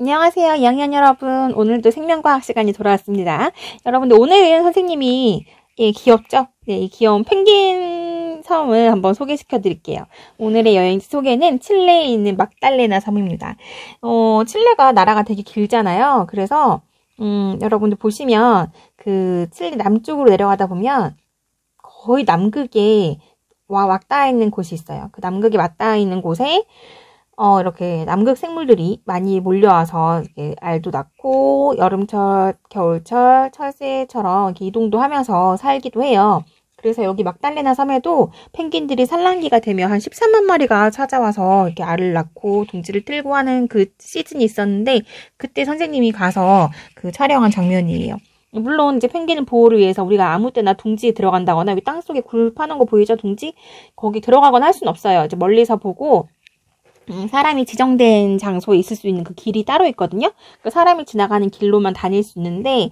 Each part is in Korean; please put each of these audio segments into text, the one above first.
안녕하세요, 2학년 여러분. 오늘도 생명과학 시간이 돌아왔습니다. 여러분들, 오늘은 선생님이, 귀엽죠? 네, 이 귀여운 펭귄 섬을 한번 소개시켜 드릴게요. 오늘의 여행지 소개는 칠레에 있는 막달레나 섬입니다. 칠레가 나라가 되게 길잖아요. 그래서, 여러분들 보시면, 그, 칠레 남쪽으로 내려가다 보면, 거의 남극에 맞닿아 있는 곳이 있어요. 그 남극에 맞닿아 있는 곳에, 이렇게 남극 생물들이 많이 몰려와서 이렇게 알도 낳고 여름철, 겨울철, 철새처럼 이렇게 이동도 하면서 살기도 해요. 그래서 여기 막달레나 섬에도 펭귄들이 산란기가 되면 한 13만 마리가 찾아와서 이렇게 알을 낳고 둥지를 틀고 하는 그 시즌이 있었는데 그때 선생님이 가서 그 촬영한 장면이에요. 물론 이제 펭귄 보호를 위해서 우리가 아무 때나 둥지에 들어간다거나 여기 땅속에 굴 파는 거 보이죠? 둥지? 거기 들어가거나 할 수는 없어요. 이제 멀리서 보고 사람이 지정된 장소에 있을 수 있는 그 길이 따로 있거든요. 그 사람이 지나가는 길로만 다닐 수 있는데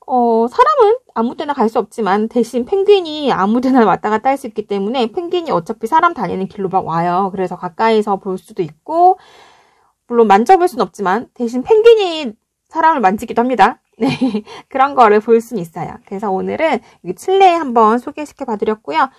사람은 아무 때나 갈 수 없지만 대신 펭귄이 아무 데나 왔다 갔다 할 수 있기 때문에 펭귄이 어차피 사람 다니는 길로 막 와요. 그래서 가까이서 볼 수도 있고 물론 만져볼 수는 없지만 대신 펭귄이 사람을 만지기도 합니다. 네, 그런 거를 볼 수는 있어요. 그래서 오늘은 여기 칠레 한번 소개시켜 봐드렸고요.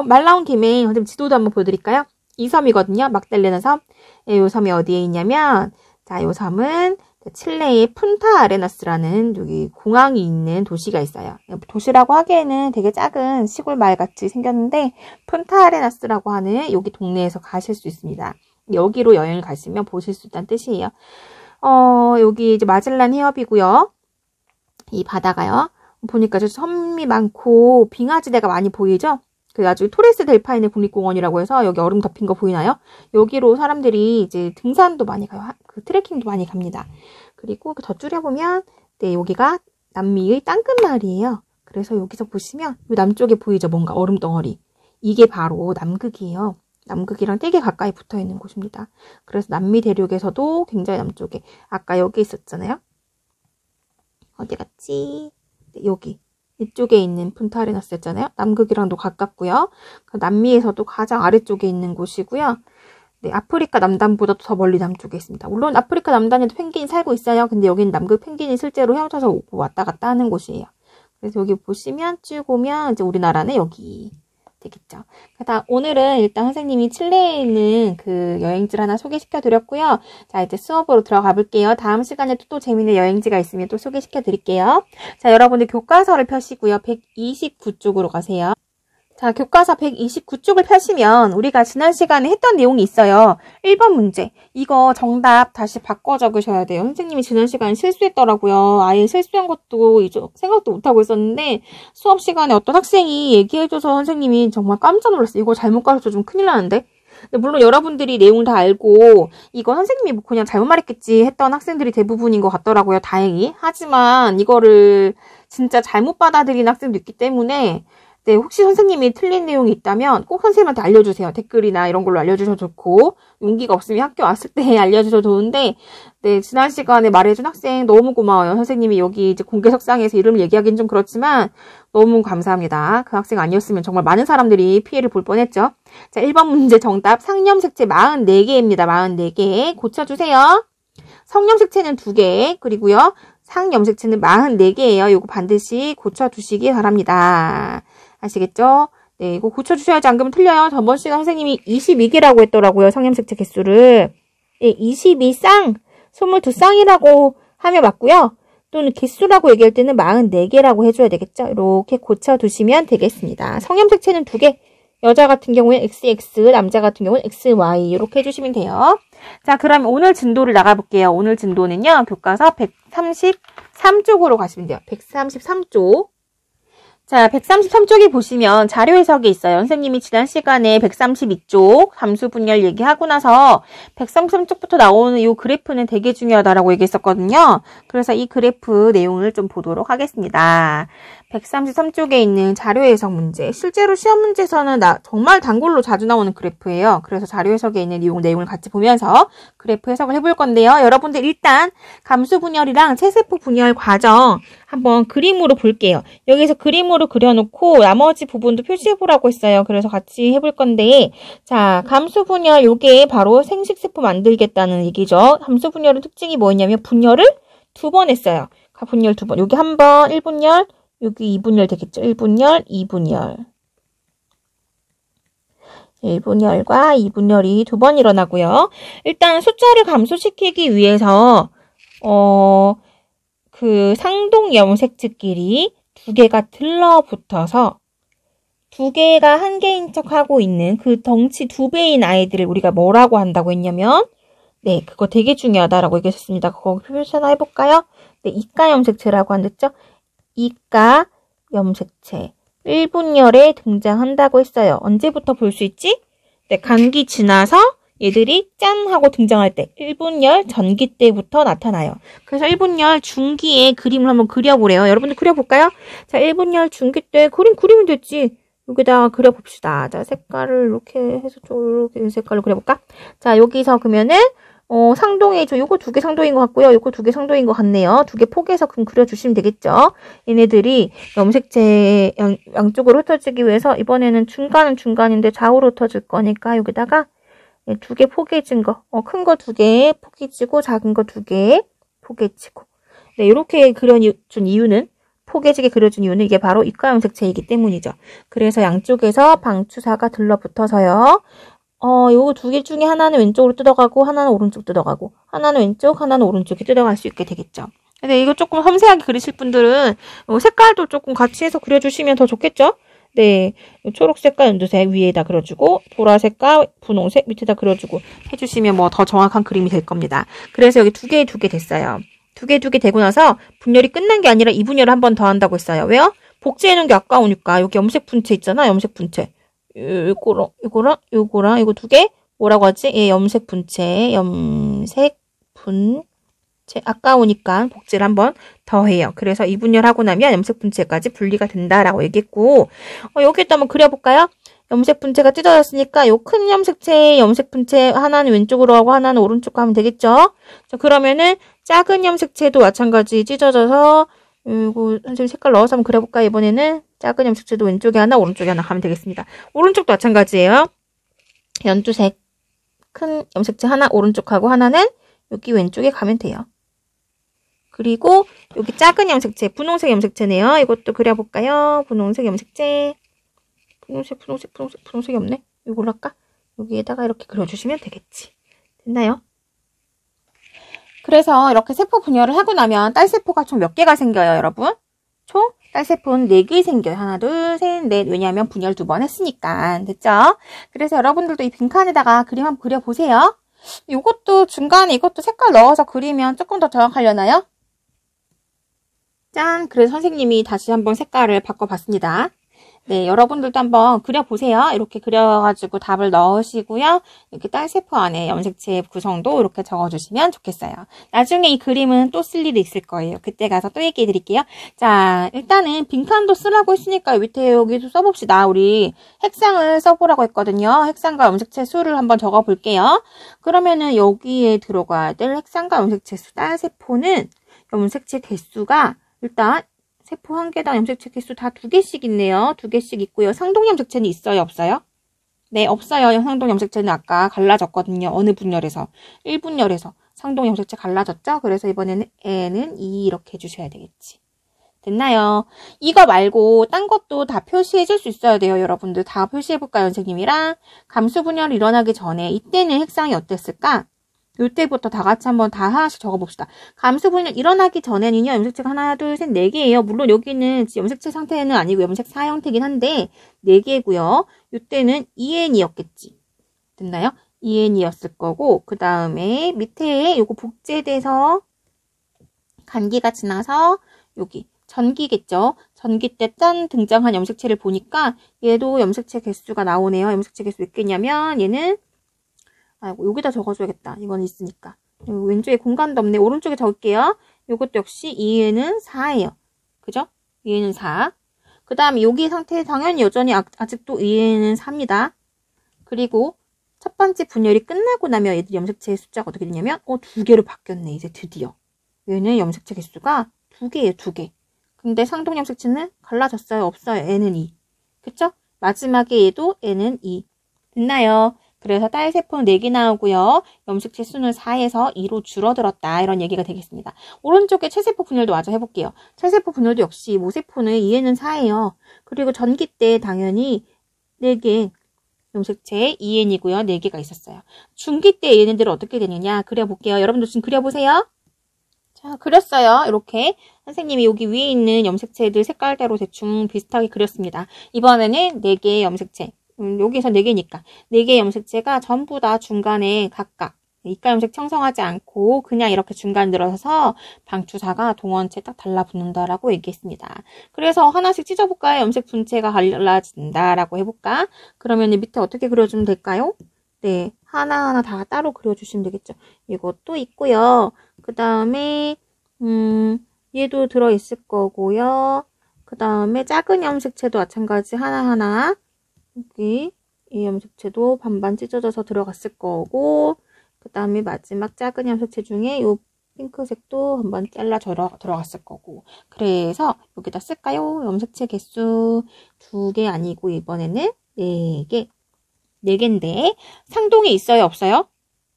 말 나온 김에 좀 지도도 한번 보여드릴까요? 이 섬이거든요. 막달레나 섬. 이 섬이 어디에 있냐면, 자, 이 섬은 칠레의 푼타 아레나스라는 여기 공항이 있는 도시가 있어요. 도시라고 하기에는 되게 작은 시골 마을 같이 생겼는데, 푼타 아레나스라고 하는 여기 동네에서 가실 수 있습니다. 여기로 여행을 가시면 보실 수 있다는 뜻이에요. 여기 이제 마젤란 해협이고요. 이 바다가요. 보니까 저 섬이 많고 빙하지대가 많이 보이죠? 그래가지고 토레스 델 파이네 국립공원이라고 해서 여기 얼음 덮인 거 보이나요? 여기로 사람들이 이제 등산도 많이 가요. 그 트레킹도 많이 갑니다. 그리고 더 줄여보면 네, 여기가 남미의 땅끝마을이에요. 그래서 여기서 보시면 이 남쪽에 보이죠? 뭔가 얼음 덩어리. 이게 바로 남극이에요. 남극이랑 되게 가까이 붙어 있는 곳입니다. 그래서 남미 대륙에서도 굉장히 남쪽에 아까 여기 있었잖아요. 어디 갔지? 네, 여기. 이쪽에 있는 푼타아레나스였잖아요. 남극이랑도 가깝고요. 남미에서도 가장 아래쪽에 있는 곳이고요. 네, 아프리카 남단보다 더 멀리 남쪽에 있습니다. 물론 아프리카 남단에도 펭귄이 살고 있어요. 근데 여기는 남극 펭귄이 실제로 헤엄쳐서 오고 왔다 갔다 하는 곳이에요. 그래서 여기 보시면 쭉 오면 이제 우리나라는 여기 되겠죠. 오늘은 일단 선생님이 칠레에 있는 그 여행지를 하나 소개시켜 드렸고요. 자, 이제 수업으로 들어가 볼게요. 다음 시간에 또 재밌는 여행지가 있으면 또 소개시켜 드릴게요. 자, 여러분들 교과서를 펴시고요. 129쪽으로 가세요. 자, 교과서 129쪽을 펴시면 우리가 지난 시간에 했던 내용이 있어요. 1번 문제. 이거 정답 다시 바꿔 적으셔야 돼요. 선생님이 지난 시간에 실수했더라고요. 아예 실수한 것도 생각도 못하고 있었는데 수업 시간에 어떤 학생이 얘기해줘서 선생님이 정말 깜짝 놀랐어요. 이거 잘못 가르쳐 주면 큰일 나는데. 근데 물론 여러분들이 내용을 다 알고 이거 선생님이 그냥 잘못 말했겠지 했던 학생들이 대부분인 것 같더라고요. 다행히. 하지만 이거를 진짜 잘못 받아들인 학생도 있기 때문에 네, 혹시 선생님이 틀린 내용이 있다면 꼭 선생님한테 알려주세요. 댓글이나 이런 걸로 알려주셔도 좋고 용기가 없으면 학교 왔을 때 알려주셔도 좋은데 네, 지난 시간에 말해준 학생 너무 고마워요. 선생님이 여기 이제 공개석상에서 이름을 얘기하기는 좀 그렇지만 너무 감사합니다. 그 학생 아니었으면 정말 많은 사람들이 피해를 볼 뻔했죠. 자, 1번 문제 정답 상념색채 44개입니다. 44개 고쳐주세요. 성념색채는 2개 그리고요. 상염색채는 44개예요. 이거 반드시 고쳐두시기 바랍니다. 아시겠죠? 네, 이거 고쳐주셔야지 안 그러면 틀려요. 저번 시간 선생님이 22개라고 했더라고요. 성염색채 개수를. 네, 22쌍, 22쌍이라고 하면 맞고요. 또는 개수라고 얘기할 때는 44개라고 해줘야 되겠죠? 이렇게 고쳐두시면 되겠습니다. 성염색채는 2개. 여자 같은 경우에 XX, 남자 같은 경우는 XY 이렇게 해주시면 돼요. 자, 그럼 오늘 진도를 나가볼게요. 오늘 진도는요. 교과서 133쪽으로 가시면 돼요. 133쪽. 자, 133쪽에 보시면 자료 해석이 있어요. 선생님이 지난 시간에 132쪽 함수 분열 얘기하고 나서 133쪽부터 나오는 이 그래프는 되게 중요하다라고 얘기했었거든요. 그래서 이 그래프 내용을 좀 보도록 하겠습니다. 133쪽에 있는 자료 해석 문제. 실제로 시험 문제에서는 정말 단골로 자주 나오는 그래프예요. 그래서 자료 해석에 있는 내용을 같이 보면서 그래프 해석을 해볼 건데요. 여러분들 일단 감수 분열이랑 체세포 분열 과정 한번 그림으로 볼게요. 여기서 그림으로 그려놓고 나머지 부분도 표시해보라고 했어요. 그래서 같이 해볼 건데, 자, 감수 분열, 요게 바로 생식세포 만들겠다는 얘기죠. 감수 분열의 특징이 뭐였냐면 분열을 2번 했어요. 분열 2번. 여기 한 번 1분열, 여기 2분열 되겠죠. 1분열, 2분열. 1분열과 2분열이 2번 일어나고요. 일단 숫자를 감소시키기 위해서 그 상동 염색체끼리 2개가 들러붙어서 2개가 한 개인 척하고 있는 그 덩치 2배인 아이들을 우리가 뭐라고 한다고 했냐면, 네, 그거 되게 중요하다라고 얘기했습니다. 그거 표시 하나 해볼까요? 네, 이가 염색체라고 한댔죠? 이가 염색체 1분열에 등장한다고 했어요. 언제부터 볼 수 있지? 네, 감기 지나서 얘들이 짠 하고 등장할 때 1분열 전기 때부터 나타나요. 그래서 1분열 중기의 그림을 한번 그려보래요. 여러분들 그려볼까요? 자, 1분열 중기 때 그리면 됐지. 여기다가 그려봅시다. 자, 색깔을 이렇게 해서 좀 이렇게 색깔로 그려볼까? 자, 여기서 그러면은 상동이죠. 요거 2개 상동인 것 같고요. 요거 2개 상동인 것 같네요. 2개 포개서 그럼 그려주시면 되겠죠. 얘네들이 염색체 양쪽으로 흩어지기 위해서 이번에는 중간은 중간인데 좌우로 흩어질 거니까 여기다가 2개 포개진 거, 큰 거 2개 포개지고 작은 거 2개 포개지고. 네, 이렇게 그려준 이유는, 포개지게 그려준 이유는 이게 바로 이가 염색체이기 때문이죠. 그래서 양쪽에서 방추사가 들러붙어서요. 요거 2개 중에 하나는 왼쪽으로 뜯어가고, 하나는 오른쪽 뜯어가고, 하나는 왼쪽, 하나는 오른쪽에 뜯어갈 수 있게 되겠죠. 근데 이거 조금 섬세하게 그리실 분들은 색깔도 조금 같이 해서 그려주시면 더 좋겠죠? 네, 초록색과 연두색 위에다 그려주고, 보라색과 분홍색 밑에다 그려주고 해주시면 뭐 더 정확한 그림이 될 겁니다. 그래서 여기 2개 됐어요. 2개 되고 나서 분열이 끝난 게 아니라 2분열을 한 번 더 한다고 했어요. 왜요? 복제해놓은 게 아까우니까. 여기 염색 분체 있잖아, 염색 분체. 요거랑 이거 2개 뭐라고 하지? 예, 염색 분체 아까우니까 복제를 한번 더 해요. 그래서 2분열하고 나면 염색 분체까지 분리가 된다라고 얘기했고, 여기에다 한번 그려볼까요? 염색 분체가 찢어졌으니까 요 큰 염색 분체 하나는 왼쪽으로 하고 하나는 오른쪽으로 하면 되겠죠? 자, 그러면은 작은 염색체도 마찬가지 찢어져서 요거 선생님 색깔 넣어서 한번 그려볼까요? 이번에는 작은 염색체도 왼쪽에 하나 오른쪽에 하나 가면 되겠습니다. 오른쪽도 마찬가지예요. 연두색 큰 염색체 하나 오른쪽하고 하나는 여기 왼쪽에 가면 돼요. 그리고 여기 작은 염색체, 분홍색 염색체네요. 이것도 그려볼까요? 분홍색 염색체. 분홍색이 없네. 이걸로 할까? 여기에다가 이렇게 그려주시면 되겠지. 됐나요? 그래서 이렇게 세포 분열을 하고 나면 딸세포가 총 몇 개가 생겨요, 여러분? 총 딸세포는 4개 생겨요. 하나, 둘, 셋, 넷. 왜냐하면 분열 2번 했으니까. 됐죠? 그래서 여러분들도 이 빈칸에다가 그림 한번 그려보세요. 이것도 중간에 이것도 색깔 넣어서 그리면 조금 더 정확하려나요? 짠! 그래서 선생님이 다시 한번 색깔을 바꿔봤습니다. 네, 여러분들도 한번 그려보세요. 이렇게 그려가지고 답을 넣으시고요. 이렇게 딸세포 안에 염색체 구성도 이렇게 적어주시면 좋겠어요. 나중에 이 그림은 또 쓸 일이 있을 거예요. 그때 가서 또 얘기해 드릴게요. 자, 일단은 빈칸도 쓰라고 했으니까 밑에 여기도 써봅시다. 우리 핵상을 써보라고 했거든요. 핵상과 염색체 수를 한번 적어볼게요. 그러면은 여기에 들어가야 될 핵상과 염색체 수, 딸세포는 염색체 개수가 일단 세포 한 개당 염색체 개수 다 2개씩 있네요. 2개씩 있고요. 상동 염색체는 있어요? 없어요? 네, 없어요. 상동 염색체는 아까 갈라졌거든요. 어느 분열에서? 1분열에서 상동 염색체 갈라졌죠? 그래서 이번에는 N은 2 이렇게 해주셔야 되겠지. 됐나요? 이거 말고 딴 것도 다 표시해줄 수 있어야 돼요. 여러분들 다 표시해볼까요? 선생님이랑 감수 분열이 일어나기 전에 이때는 핵상이 어땠을까? 이때부터 다 같이 한번 다 하나씩 적어봅시다. 감수 분열 일어나기 전에는요, 염색체가 하나, 둘, 셋, 4개예요. 물론 여기는 염색체 상태는 아니고 염색사 형태긴 한데 4개고요. 이때는 EN이었겠지. 됐나요? EN이었을 거고, 그 다음에 밑에 요거 복제돼서 간기가 지나서 여기 전기겠죠. 전기 때 짠 등장한 염색체를 보니까 얘도 염색체 개수가 나오네요. 염색체 개수 몇 개냐면 얘는 아이고, 여기다 적어줘야겠다. 이건 있으니까. 왼쪽에 공간도 없네. 오른쪽에 적을게요. 이것도 역시 2에는 4예요. 그죠? 2에는 4. 그 다음에 여기 상태 당연히 여전히 아직도 2에는 4입니다. 그리고 첫 번째 분열이 끝나고 나면 얘들 염색체의 숫자가 어떻게 되냐면 2개로 바뀌었네. 이제 드디어. 얘는 염색체 개수가 2개예요. 2개. 근데 상동 염색체는 갈라졌어요. 없어요. N은 2. 그쵸? 마지막에 얘도 N은 2. 됐나요? 그래서 딸세포는 4개 나오고요. 염색체 수는 4에서 2로 줄어들었다. 이런 얘기가 되겠습니다. 오른쪽에 체세포 분열도 마저 해볼게요. 체세포 분열도 역시 모세포는 2에는 4예요. 그리고 전기 때 당연히 4개 염색체 2N이고요. 4개가 있었어요. 중기 때 얘네들은 어떻게 되느냐 그려볼게요. 여러분들 지금 그려보세요. 자, 그렸어요. 이렇게 선생님이 여기 위에 있는 염색체들 색깔대로 대충 비슷하게 그렸습니다. 이번에는 4개의 염색체. 여기서 4개니까 4개의 염색체가 전부 다 중간에 각각 이가 염색 형성하지 않고 그냥 이렇게 중간 들어서서 방추사가 동원체 딱 달라붙는다라고 얘기했습니다. 그래서 하나씩 찢어볼까요? 염색 분체가 갈라진다라고 해볼까? 그러면 밑에 어떻게 그려주면 될까요? 네, 하나하나 다 따로 그려주시면 되겠죠. 이것도 있고요. 그 다음에 얘도 들어있을 거고요. 그 다음에 작은 염색체도 마찬가지 하나하나 여기 이 염색체도 반반 찢어져서 들어갔을 거고 그 다음에 마지막 작은 염색체 중에 이 핑크색도 한번 잘라 들어갔을 거고 그래서 여기다 쓸까요? 염색체 개수 2개 아니고 이번에는 4개 4개인데 상동이 있어요? 없어요?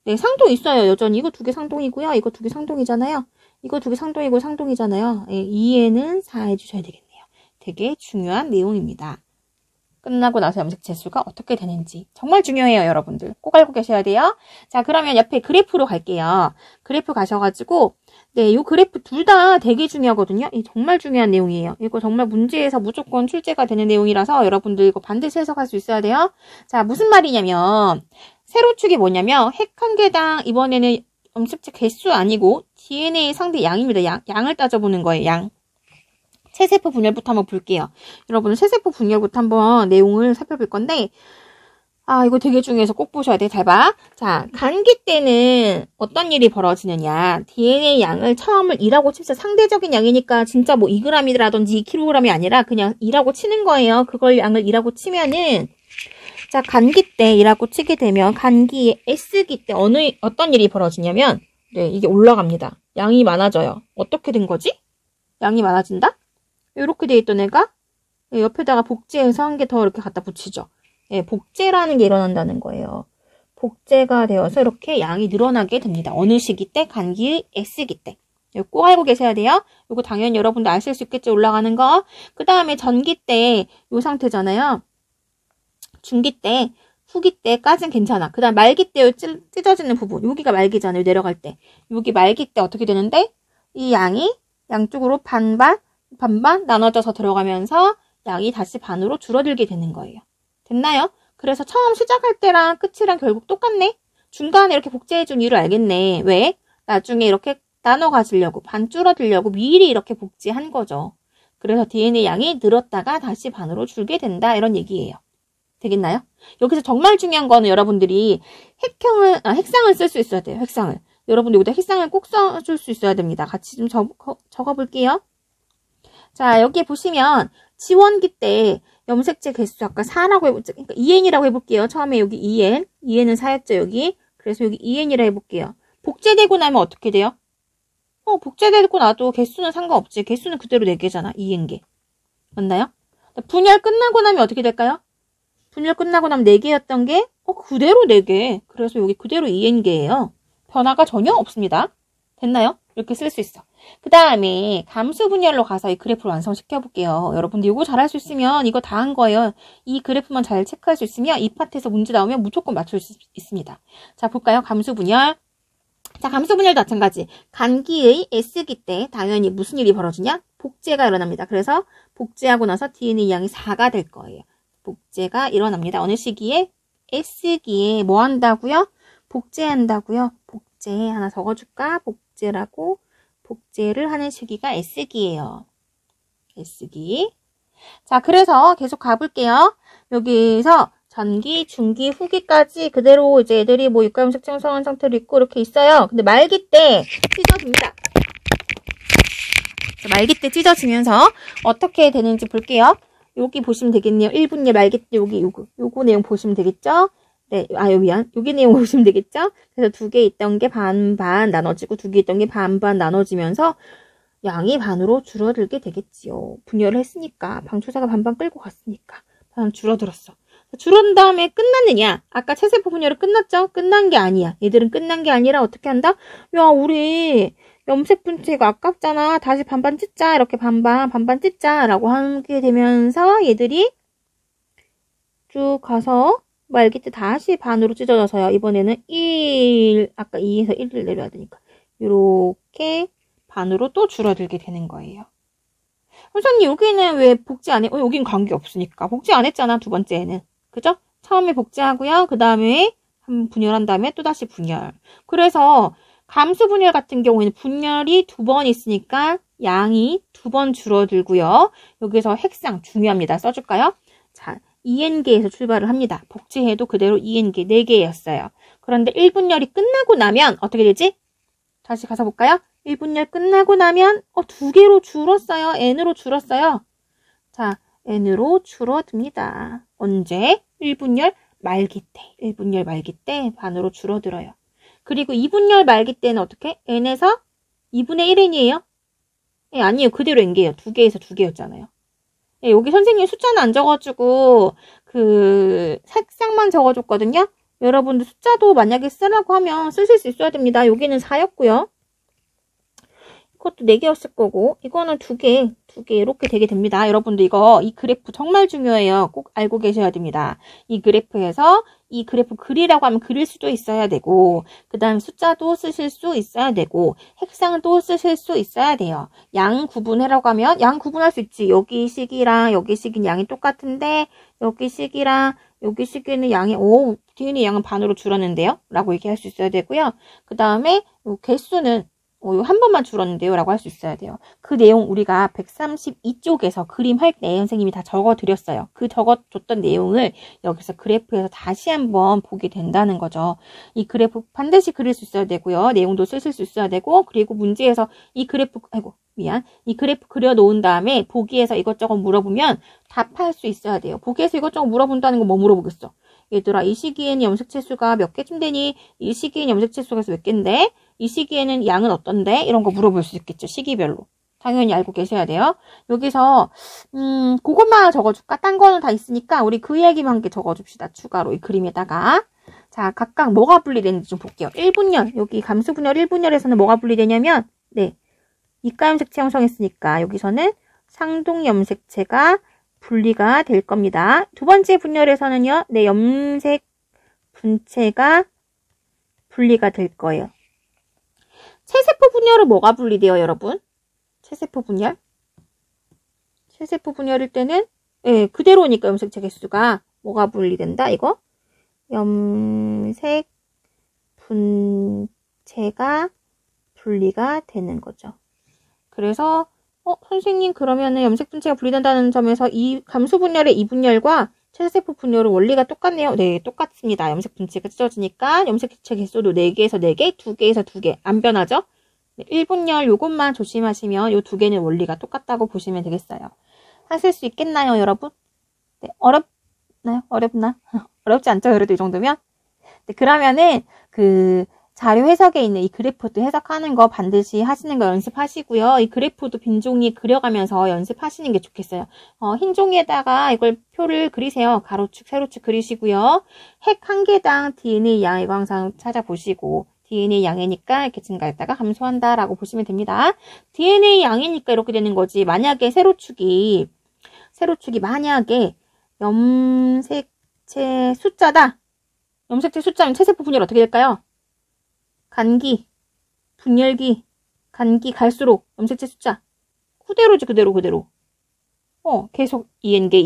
네, 상동 있어요. 여전히 이거 2개 상동이고요. 이거 2개 상동이잖아요. 이거 2개 상동이고 상동이잖아요. 네, 2에는 4 해주셔야 되겠네요. 되게 중요한 내용입니다. 끝나고 나서 염색체 수가 어떻게 되는지 정말 중요해요. 여러분들 꼭 알고 계셔야 돼요. 자, 그러면 옆에 그래프로 갈게요. 그래프 가셔가지고 네, 요 그래프 둘 다 되게 중요하거든요. 이 정말 중요한 내용이에요. 이거 정말 문제에서 무조건 출제가 되는 내용이라서 여러분들 이거 반드시 해석할 수 있어야 돼요. 자, 무슨 말이냐면 세로축이 뭐냐면 핵 한 개당 이번에는 염색체 개수 아니고 DNA 상대 양입니다. 양을 따져보는 거예요. 양. 체세포 분열부터 한번 볼게요. 여러분 체세포 분열부터 한번 내용을 살펴볼 건데 이거 되게 중요해서 꼭 보셔야 돼. 잘 봐. 자, 간기 때는 어떤 일이 벌어지느냐. DNA 양을 처음을 2라고 칩시다. 상대적인 양이니까 진짜 뭐 2g이라든지 2kg이 아니라 그냥 2라고 치는 거예요. 그걸 양을 2라고 치면은 자, 간기 때 2라고 치게 되면 간기의 S기 때 어떤 일이 벌어지냐면 네, 이게 올라갑니다. 양이 많아져요. 어떻게 된 거지? 양이 많아진다? 이렇게 돼 있던 애가 옆에다가 복제해서 한 개 더 이렇게 갖다 붙이죠. 예, 복제라는 게 일어난다는 거예요. 복제가 되어서 이렇게 양이 늘어나게 됩니다. 어느 시기 때? 간기의 S기 때. 이거 꼭 알고 계셔야 돼요. 이거 당연히 여러분들 아실 수 있겠죠. 올라가는 거. 그 다음에 전기 때 이 상태잖아요. 중기 때, 후기 때까지는 괜찮아. 그 다음 말기 때 찢어지는 부분. 여기가 말기잖아요. 내려갈 때. 여기 말기 때 어떻게 되는데 이 양이 양쪽으로 반반 나눠져서 들어가면서 양이 다시 반으로 줄어들게 되는 거예요. 됐나요? 그래서 처음 시작할 때랑 끝이랑 결국 똑같네? 중간에 이렇게 복제해준 이유를 알겠네. 왜? 나중에 이렇게 나눠 가지려고, 반 줄어들려고 미리 이렇게 복제한 거죠. 그래서 DNA 양이 늘었다가 다시 반으로 줄게 된다. 이런 얘기예요. 되겠나요? 여기서 정말 중요한 거는 여러분들이 핵상을 쓸 수 있어야 돼요. 핵상을. 여러분들 여기다 핵상을 꼭 써줄 수 있어야 됩니다. 같이 좀 적어볼게요. 자, 여기에 보시면 지원기 때 염색체 개수 아까 4라고 해볼게요. 그러니까 2N이라고 해볼게요. 처음에 여기 2N. 2N은 4였죠, 여기. 그래서 여기 2N이라 해볼게요. 복제되고 나면 어떻게 돼요? 복제되고 나도 개수는 상관없지. 개수는 그대로 4개잖아. 2N개. 맞나요? 분열 끝나고 나면 어떻게 될까요? 분열 끝나고 나면 4개였던 게 그대로 4개. 그래서 여기 그대로 2N개예요. 변화가 전혀 없습니다. 됐나요? 이렇게 쓸 수 있어. 그 다음에 감수 분열로 가서 이 그래프를 완성시켜 볼게요. 여러분들 이거 잘할 수 있으면 이거 다 한 거예요. 이 그래프만 잘 체크할 수 있으면 이 파트에서 문제 나오면 무조건 맞출 수 있습니다. 자, 볼까요? 감수 분열. 자, 감수 분열도 마찬가지. 간기의 S기 때 당연히 무슨 일이 벌어지냐? 복제가 일어납니다. 그래서 복제하고 나서 DNA 양이 4가 될 거예요. 복제가 일어납니다. 어느 시기에? S기에 뭐 한다고요? 복제한다고요. 복제 하나 적어줄까? 복제라고. 복제를 하는 시기가 S기예요. S기. 자, 그래서 계속 가볼게요. 여기서 전기, 중기, 후기까지 그대로 이제 애들이 뭐 육가염색 형성한 상태로 있고 이렇게 있어요. 근데 말기 때 찢어집니다. 말깃대 찢어지면서 어떻게 되는지 볼게요. 여기 보시면 되겠네요. 1분열 말깃대 요거 내용 보시면 되겠죠? 네, 여기 내용 보시면 되겠죠? 그래서 2개 있던 게 반반 나눠지고 2개 있던 게 반반 나눠지면서 양이 반으로 줄어들게 되겠지요. 분열을 했으니까 방초사가 반반 끌고 갔으니까 반 줄어들었어. 줄어든 다음에 끝났느냐? 아까 체세포 분열은 끝났죠? 끝난 게 아니야. 얘들은 끝난 게 아니라 어떻게 한다? 야, 우리 염색 분체가 아깝잖아. 다시 반반 찢자. 이렇게 반반 찢자. 라고 하게 되면서 얘들이 쭉 가서 말깃대 다시 반으로 찢어져서요. 이번에는 1, 아까 2에서 1을 내려야 되니까. 이렇게 반으로 또 줄어들게 되는 거예요. 선생님, 여기는 왜 복제 안 해? 여긴 관계 없으니까. 복제 안 했잖아, 두 번째는. 그죠? 처음에 복제하고요. 그 다음에 한 분열한 다음에 또 다시 분열. 그래서 감수 분열 같은 경우에는 분열이 2번 있으니까 양이 2번 줄어들고요. 여기서 핵상 중요합니다. 써줄까요? 자, 2N개에서 출발을 합니다. 복제해도 그대로 2N개, 4개였어요. 그런데 1분열이 끝나고 나면 어떻게 되지? 다시 가서 볼까요? 1분열 끝나고 나면 2개로 줄었어요. N으로 줄었어요. 자, N으로 줄어듭니다. 언제? 1분열 말깃대. 1분열 말깃대 반으로 줄어들어요. 그리고 2분열 말깃대는 어떻게? N에서 2분의 1N이에요? 예, 아니에요. 그대로 N개예요. 2개에서 2개였잖아요. 예, 여기 선생님 숫자는 안 적어주고 색상만 적어줬거든요. 여러분들 숫자도 만약에 쓰라고 하면 쓰실 수 있어야 됩니다. 여기는 4였고요. 이것도 4개였을 거고 이거는 2개 이렇게 되게 됩니다. 여러분들 이 그래프 정말 중요해요. 꼭 알고 계셔야 됩니다. 이 그래프에서 이 그래프 그리라고 하면 그릴 수도 있어야 되고 그 다음 숫자도 쓰실 수 있어야 되고 핵상도 쓰실 수 있어야 돼요. 양 구분해라고 하면 양 구분할 수 있지. 여기 식이랑 여기 식인 양이 똑같은데 여기 식이랑 여기 식에는 양이 DNA 양은 반으로 줄었는데요? 라고 얘기할 수 있어야 되고요. 그 다음에 개수는 한 번만 줄었는데요 라고 할 수 있어야 돼요. 그 내용 우리가 132쪽에서 그림 할 때 선생님이 다 적어드렸어요. 그 적어줬던 내용을 여기서 그래프에서 다시 한번 보게 된다는 거죠. 이 그래프 반드시 그릴 수 있어야 되고요. 내용도 쓰실 수 있어야 되고 그리고 문제에서 이 그래프 그려 놓은 다음에 보기에서 이것저것 물어보면 답할 수 있어야 돼요. 보기에서 이것저것 물어본다는 거 뭐 물어보겠어? 얘들아 이 시기에는 염색체수가 몇 개쯤 되니? 이 시기에는 염색체수가 몇 개인데? 이 시기에는 양은 어떤데? 이런 거 물어볼 수 있겠죠. 시기별로. 당연히 알고 계셔야 돼요. 여기서 그것만 적어줄까? 딴 거는 다 있으니까 우리 그 얘기만 함께 적어줍시다. 추가로 이 그림에다가. 자, 각각 뭐가 분리되는지 좀 볼게요. 1분열. 여기 감수분열 1분열에서는 뭐가 분리되냐면 이가염색체 형성했으니까 여기서는 상동염색체가 분리가 될 겁니다. 두 번째 분열에서는요. 염색 분체가 분리가 될 거예요. 체세포 분열은 뭐가 분리돼요, 여러분? 체세포 분열? 체세포 분열일 때는 그대로니까 염색체 개수가 뭐가 분리된다, 이거? 염색 분체가 분리가 되는 거죠. 그래서 선생님 그러면은 염색 분체가 분리된다는 점에서 이 감수 분열의 2분열과 체세포 분열은 원리가 똑같네요. 네, 똑같습니다. 염색 분체가 찢어지니까 염색체 개수도 4개에서 4개, 2개에서 2개. 안 변하죠? 네, 1분열 요것만 조심하시면 요 2개는 원리가 똑같다고 보시면 되겠어요. 하실 수 있겠나요, 여러분? 네, 어렵나요? 어렵나? 어렵지 않죠? 그래도 이 정도면? 네, 그러면은 자료 해석에 있는 이 그래프도 해석하는 거 반드시 하시는 거 연습하시고요. 이 그래프도 빈 종이에 그려가면서 연습하시는 게 좋겠어요. 흰 종이에다가 이걸 표를 그리세요. 가로축, 세로축 그리시고요. 핵 한 개당 DNA 양 이거 항상 찾아보시고 DNA 양이니까 이렇게 증가했다가 감소한다라고 보시면 됩니다. DNA 양이니까 이렇게 되는 거지. 만약에 세로축이 만약에 염색체 숫자다. 염색체 숫자면 체세포 분열 어떻게 될까요? 간기, 분열기, 간기 갈수록 염색체 숫자 그대로지 그대로. 계속 2N개,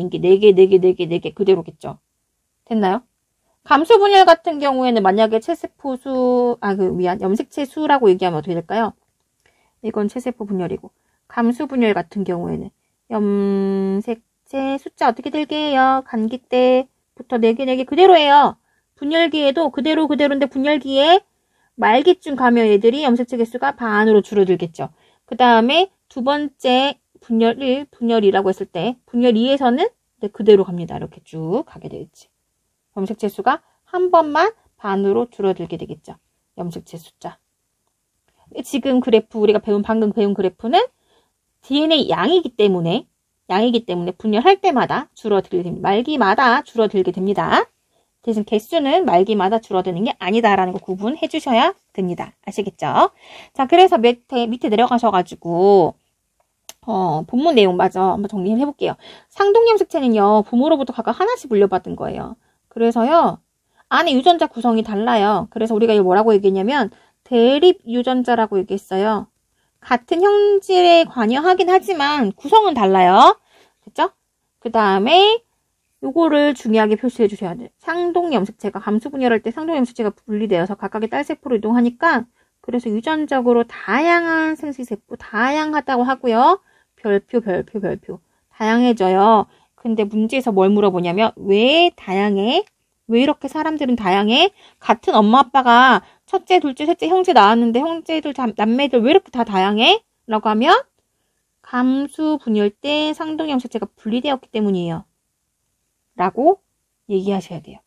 4개 그대로겠죠. 됐나요? 감수 분열 같은 경우에는 만약에 체세포 수, 염색체 수라고 얘기하면 어떻게 될까요? 이건 체세포 분열이고 감수 분열 같은 경우에는 염색체 숫자 어떻게 될게요? 간기 때부터 4개 그대로예요. 분열기에도 그대로인데 분열기에 말기쯤 가면 얘들이 염색체 개수가 반으로 줄어들겠죠. 그 다음에 두 번째 분열 1, 분열 2라고 했을 때 분열 2에서는 그대로 갑니다. 이렇게 쭉 가게 되겠지. 염색체 수가 한 번만 반으로 줄어들게 되겠죠. 염색체 숫자. 지금 그래프 우리가 방금 배운 그래프는 DNA 양이기 때문에 분열할 때마다 줄어들게 됩니다. 말기마다 줄어들게 됩니다. 대신 개수는 말기마다 줄어드는 게 아니다라는 거 구분해 주셔야 됩니다. 아시겠죠? 자, 그래서 밑에 내려가셔가지고 본문 내용 마저 한번 정리해 볼게요. 상동염색체는요, 부모로부터 각각 하나씩 물려받은 거예요. 그래서요, 안에 유전자 구성이 달라요. 그래서 우리가 이거 뭐라고 얘기했냐면 대립 유전자라고 얘기했어요. 같은 형질에 관여하긴 하지만 구성은 달라요. 됐죠? 그 다음에 요거를 중요하게 표시해 주셔야 돼요. 상동염색체가 감수분열할 때 상동염색체가 분리되어서 각각의 딸세포로 이동하니까 그래서 유전적으로 다양한 생식세포, 다양하다고 하고요. 별표. 다양해져요. 근데 문제에서 뭘 물어보냐면 왜 다양해? 왜 이렇게 사람들은 다양해? 같은 엄마 아빠가 첫째, 둘째, 셋째 형제 낳았는데 형제들, 남매들 왜 이렇게 다 다양해? 라고 하면 감수 분열 때 상동염색체가 분리되었기 때문이에요. 라고 얘기하셔야 돼요.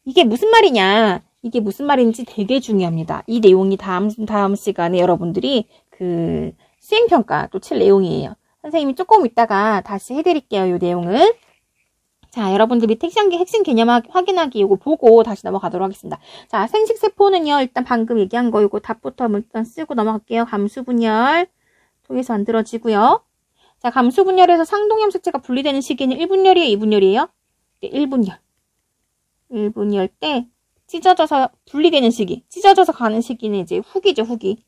이게 무슨 말이냐? 이게 무슨 말인지 되게 중요합니다. 이 내용이 다음 시간에 여러분들이 그 수행평가 또 칠 내용이에요. 선생님이 조금 이따가 다시 해드릴게요. 이 내용은. 자, 여러분들 밑에 핵심 개념 확인하기 이거 보고 다시 넘어가도록 하겠습니다. 자, 생식세포는요. 일단 방금 얘기한 거 이거 답부터 일단 쓰고 넘어갈게요. 감수분열 통해서 만들어지고요. 자, 감수분열에서 상동염색체가 분리되는 시기는 1분열이에요? 2분열이에요? 네, 1분열. 1분열 때 찢어져서 분리되는 시기. 찢어져서 가는 시기는 이제 후기죠, 후기.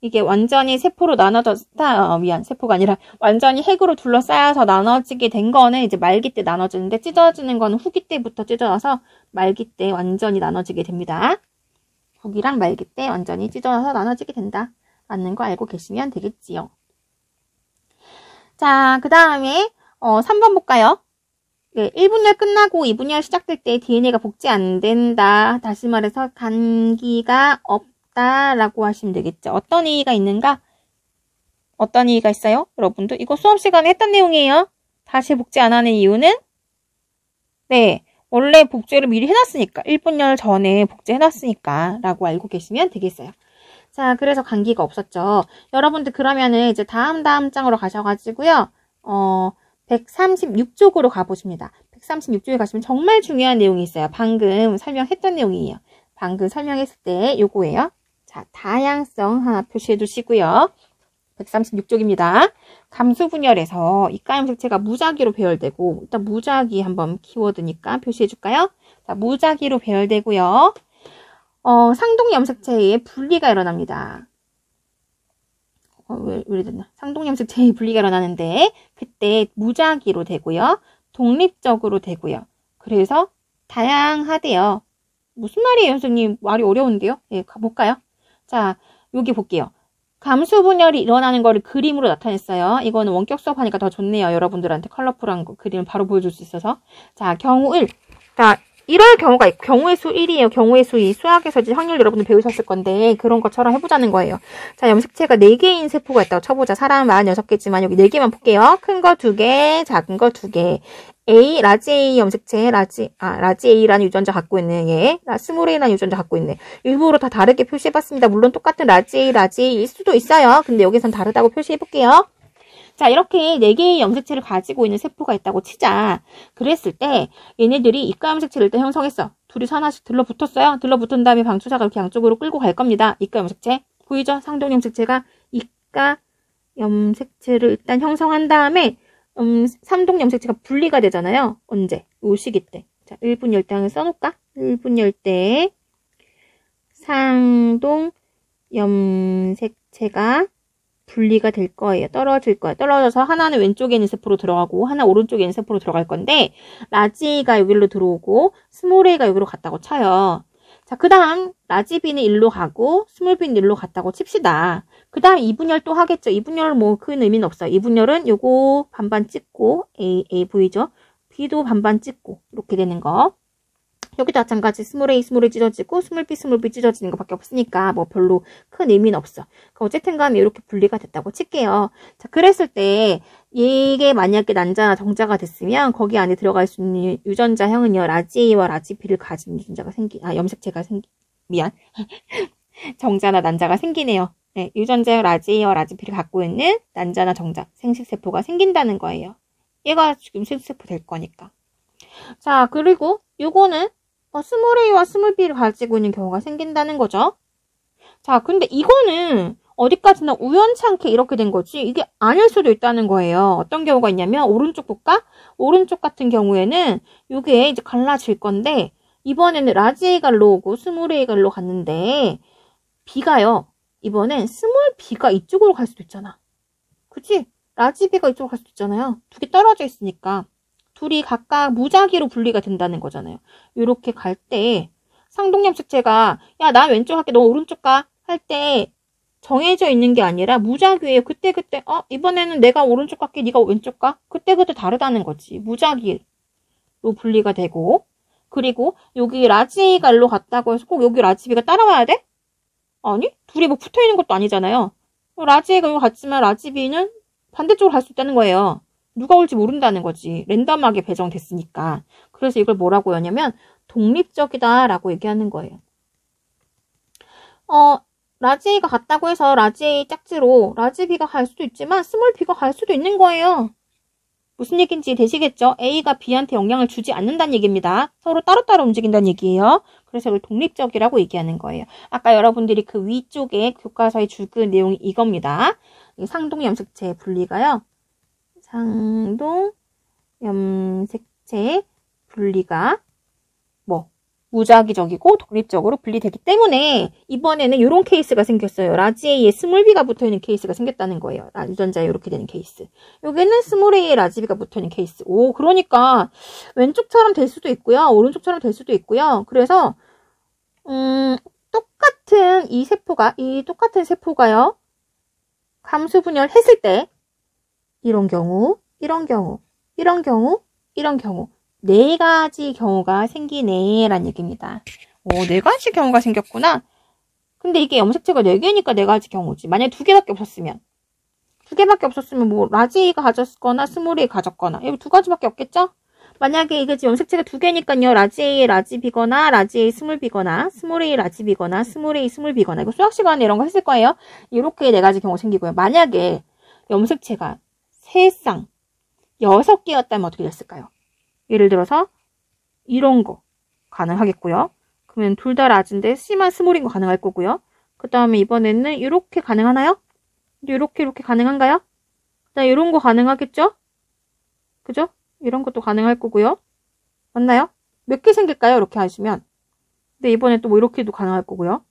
이게 완전히 세포로 세포가 아니라 완전히 핵으로 둘러싸여서 나눠지게 된 거는 이제 말기 때 나눠지는데 찢어지는 거는 후기 때부터 찢어져서 말기 때 완전히 나눠지게 됩니다. 후기랑 말기 때 완전히 찢어져서 나눠지게 된다. 라는 거 알고 계시면 되겠지요. 자, 그 다음에 3번 볼까요? 네, 1분열 끝나고 2분열 시작될 때 DNA가 복제 안 된다. 다시 말해서 간기가 없다라고 하시면 되겠죠. 어떤 얘기가 있는가? 어떤 얘기가 있어요? 여러분들 이거 수업 시간에 했던 내용이에요. 다시 복제 안 하는 이유는 네, 원래 복제를 미리 해놨으니까 1분열 전에 복제해놨으니까 라고 알고 계시면 되겠어요. 자, 그래서 간기가 없었죠. 여러분들 그러면은 이제 다음 장으로 가셔가지고요. 136쪽으로 가보십니다. 136쪽에 가시면 정말 중요한 내용이 있어요. 방금 설명했던 내용이에요. 방금 설명했을 때 요거예요. 자, 다양성 하나 표시해 두시고요. 136쪽입니다. 감수분열에서 이가염색체가 무작위로 배열되고 일단 무작위 한번 키워드니까 표시해 줄까요? 자, 무작위로 배열되고요. 상동염색체의 분리가 일어납니다. 왜 됐나? 상동염색체의 분리가 일어나는데 그때 무작위로 되고요. 독립적으로 되고요. 그래서 다양하대요. 무슨 말이에요, 선생님? 말이 어려운데요? 예, 가볼까요? 자, 여기 볼게요. 감수분열이 일어나는 거를 그림으로 나타냈어요. 이거는 원격 수업하니까 더 좋네요. 여러분들한테 컬러풀한 그림을 바로 보여줄 수 있어서. 자, 경우 1. 자, 이럴 경우가 있고, 경우의 수 1이에요. 경우의 수 2. 수학에서 이제 확률 여러분들 배우셨을 건데, 그런 것처럼 해보자는 거예요. 자, 염색체가 4개인 세포가 있다고 쳐보자. 사람 46개지만 여기 4개만 볼게요. 큰 거 2개, 작은 거 2개. 라지 A 염색체, 라지 A라는 유전자 갖고 있는 얘, 스몰 A라는 유전자 갖고 있네. 일부러 다 다르게 표시해봤습니다. 물론 똑같은 라지 A일 수도 있어요. 근데 여기선 다르다고 표시해볼게요. 자, 이렇게 4개의 염색체를 가지고 있는 세포가 있다고 치자. 그랬을 때 얘네들이 이가염색체를 일단 형성했어. 둘이 하나씩 들러붙었어요. 들러붙은 다음에 방추사가 이렇게 양쪽으로 끌고 갈 겁니다. 이가염색체. 보이죠? 상동염색체가 이가염색체를 일단 형성한 다음에 삼동염색체가 분리가 되잖아요. 언제? 요 시기 때. 자, 1분열 때 한번 써놓을까? 1분열 때 상동염색체가 분리가 될 거예요. 떨어질 거예요. 떨어져서 하나는 왼쪽에 있는 세포로 들어가고 하나 오른쪽에 있는 세포로 들어갈 건데 라지 A가 여기로 들어오고 스몰 A가 여기로 갔다고 쳐요. 자, 그 다음 라지 B는 일로 가고 스몰 B는 일로 갔다고 칩시다. 그 다음 2분열 또 하겠죠. 2분열은 뭐 큰 의미는 없어요. 2분열은 요거 반반 찍고 A 보이죠? B도 반반 찍고 이렇게 되는 거. 여기도 마찬가지 스몰 a 스몰이 찢어지고 스몰 b 찢어지는 것밖에 없으니까 뭐 별로 큰 의미는 없어. 어쨌든 간에 이렇게 분리가 됐다고 칠게요. 자, 그랬을 때 이게 만약에 난자나 정자가 됐으면 거기 안에 들어갈 수 있는 유전자형은요. 라지 A와 라지 B를 가진 유전자가 염색체가 미안. 정자나 난자가 생기네요. 네, 유전자형 라지 A와 라지 B를 갖고 있는 난자나 정자, 생식세포가 생긴다는 거예요. 얘가 지금 생식세포 될 거니까. 자, 그리고 요거는 스몰 a와 스몰 b를 가지고 있는 경우가 생긴다는 거죠. 자, 근데 이거는 어디까지나 우연찮게 이렇게 된 거지 이게 아닐 수도 있다는 거예요. 어떤 경우가 있냐면 오른쪽 볼까? 오른쪽 같은 경우에는 이게 이제 갈라질 건데 이번에는 라지 A가 일로 오고 스몰 A가 일로 갔는데 B가요. 이번엔 스몰 B가 이쪽으로 갈 수도 있잖아. 그치? 라지 B가 이쪽으로 갈 수도 있잖아요. 두 개 떨어져 있으니까. 둘이 각각 무작위로 분리가 된다는 거잖아요. 이렇게 갈 때 상동염색체가 야, 나 왼쪽 할게, 너 오른쪽 가 할 때 정해져 있는 게 아니라 무작위예요. 그때 이번에는 내가 오른쪽 갈게, 네가 왼쪽 가? 그때 다르다는 거지. 무작위로 분리가 되고 그리고 여기 라지 A가 일로 갔다고 해서 꼭 여기 라지 B가 따라와야 돼? 아니, 둘이 뭐 붙어 있는 것도 아니잖아요. 라지 A가 여기 갔지만 라지 B는 반대쪽으로 갈 수 있다는 거예요. 누가 올지 모른다는 거지. 랜덤하게 배정됐으니까. 그래서 이걸 뭐라고 하냐면 독립적이다 라고 얘기하는 거예요. 라지 A가 갔다고 해서 라지 A 짝지로 라지 B가 갈 수도 있지만 스몰 B가 갈 수도 있는 거예요. 무슨 얘기인지 되시겠죠? A가 B한테 영향을 주지 않는다는 얘기입니다. 서로 따로따로 움직인다는 얘기예요. 그래서 이걸 독립적이라고 얘기하는 거예요. 아까 여러분들이 그 위쪽에 교과서에 줄그 내용이 이겁니다. 상동 염색체 분리가요. 상동 염색체 분리가 무작위적이고 독립적으로 분리되기 때문에 이번에는 이런 케이스가 생겼어요. 라지 A에 스몰 B가 붙어있는 케이스가 생겼다는 거예요. 유전자에 이렇게 되는 케이스. 여기는 스몰 A에 라지 B가 붙어있는 케이스. 그러니까 왼쪽처럼 될 수도 있고요. 오른쪽처럼 될 수도 있고요. 그래서 똑같은 똑같은 세포가요. 감수 분열했을 때 이런 경우, 이런 경우, 이런 경우, 이런 경우 4가지 경우가 생기네 라는 얘기입니다. 4가지 경우가 생겼구나. 근데 이게 염색체가 4개니까 4가지 경우지. 만약에 2개밖에 없었으면 2개밖에 없었으면 뭐 라지 A가 가졌거나 스몰 A 가졌거나 여기 2가지밖에 없겠죠? 만약에 이게 지금 염색체가 2개니까요. 라지 A 라지 B거나 라지 A 스몰 B거나 스몰 A 라지 B거나 스몰 A 스몰 B거나 이거 수학 시간에 이런 거 했을 거예요. 이렇게 4가지 경우 생기고요. 만약에 염색체가 3쌍 6개였다면 어떻게 됐을까요? 예를 들어서 이런 거 가능하겠고요. 그러면 둘 다 라지인데 C만 스몰인 거 가능할 거고요. 그 다음에 이번에는 이렇게 가능하나요? 이렇게 가능한가요? 그다음에 이런 거 가능하겠죠? 그죠? 이런 것도 가능할 거고요. 맞나요? 몇 개 생길까요? 이렇게 하시면. 근데 이번에 또 뭐 이렇게도 가능할 거고요.